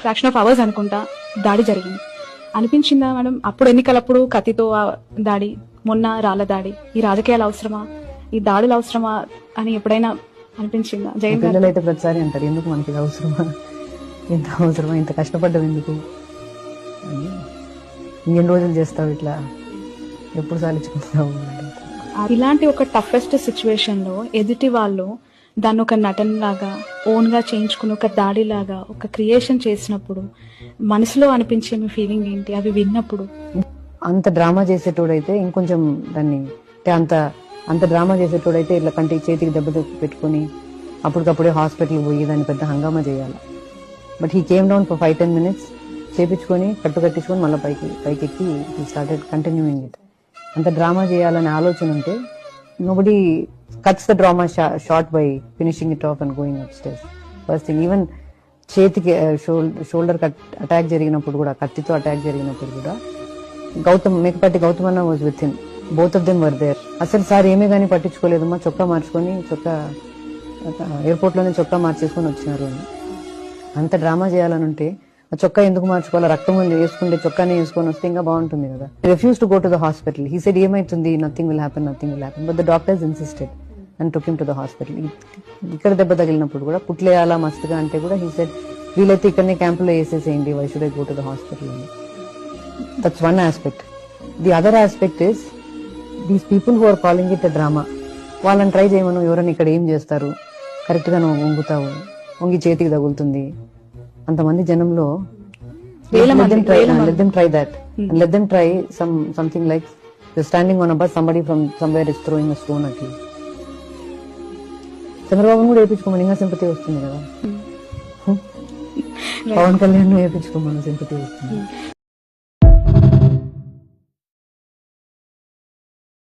Fraction of hours అనుకుంటా దాడి జరిగింది. అనిపించిందా మేడం అప్పుడు ఎన్నికలప్పుడు కత్తితో దాడి, మొన్న రాళ్ల దాడి, ఈ రాజకీయాలు అవసరమా, ఈ దాడులు అవసరమా అని ఎప్పుడైనా అనిపించిందా? జగన్ గారు పిల్లలు అయితే ప్రతిసారి అంటారు, ఎందుకు మనకి ఇది అవసరమా, ఇంత అవసరమా, ఇంత కష్టపడ్డం ఎందుకు, ఎన్ని రోజులు చేస్తావు ఇట్లా, ఎప్పుడు సాధించుకుంటావు. ఇలాంటి ఒక టఫెస్ట్ సిచ్యువేషన్ లో ఎదుటి వాళ్ళు దాన్ని ఒక నటనలాగా ఓన్ గా చేయించుకుని ఒక దాడిలాగా ఒక క్రియేషన్ చేసినప్పుడు మనసులో అనిపించే మీ ఫీలింగ్ ఏంటి అవి విన్నప్పుడు? అంత డ్రామా చేసేటోడైతే ఇంకొంచెం దాన్ని అంటే అంత డ్రామా చేసేటోడైతే ఇట్లా కంటి చేతికి దెబ్బ పెట్టుకుని అప్పటికప్పుడే హాస్పిటల్కి పోయి దాన్ని పెద్ద హంగామా చేయాలి. But he came down for 5-10 minutes, చేపించుకొని కట్టించుకొని మళ్ళీ పైకెక్కి హీ స్టార్టెడ్ కంటిన్యూయింగ్ ఇట్. అంత డ్రామా చేయాలనే ఆలోచన ఉంటే nobody cuts the drama short by finishing it off and going up stairs. First thing, even చేతికి షోల్డర్ అటాక్ జరిగినప్పుడు కూడా, కత్తితో అటాక్ జరిగినప్పుడు కూడా మేకపాటి గౌతమ్ అన్న was with him, both of them were there. అసలు సార్ ఏమీ కానీ పట్టించుకోలేదమ్మా, చొక్కా మార్చుకొని ఎయిర్పోర్ట్ లోనే చొక్కా మార్చేసుకొని వచ్చినారు. అంత డ్రామా చేయాలని ఉంటే ఆ చొక్కా ఎందుకు మార్చుకోవాలి, రక్తం వేసుకుంటే చొక్కానే వేసుకొని వస్తే ఇంకా బాగుంటుంది కదా. Refuse to go to the hospital. He said ఏమైతుంది, nothing will happen, but the doctors insisted and took him to the hospital. ఇక్కడ దెబ్బ తగిలినప్పుడు కూడా పుట్లేయాలా మస్తుగా అంటే కూడా హీ సెడ్ వీలైతే ఇక్కడనే క్యాంపులో వేసేసేయండి, why should I go to the hospital అని. That's one aspect. The other aspect is these people who are calling it a drama, వాళ్ళని ట్రై చేయమను, ఎవరైనా ఇక్కడ ఏం చేస్తారు, కరెక్ట్ గా నువ్వు వంగుతావు, వంగి చేతికి తగులుతుంది, అంతమంది జనంలో let them try that and let them try something like you're standing on a bus, somebody from somewhere is throwing a stone at you. చంద్రబాబును కూడా వేయించుకోమని ఇంకా సింపతి వస్తుంది కదా, పవన్ కళ్యాణ్ వేయించుకోమని సింపతి వస్తుంది.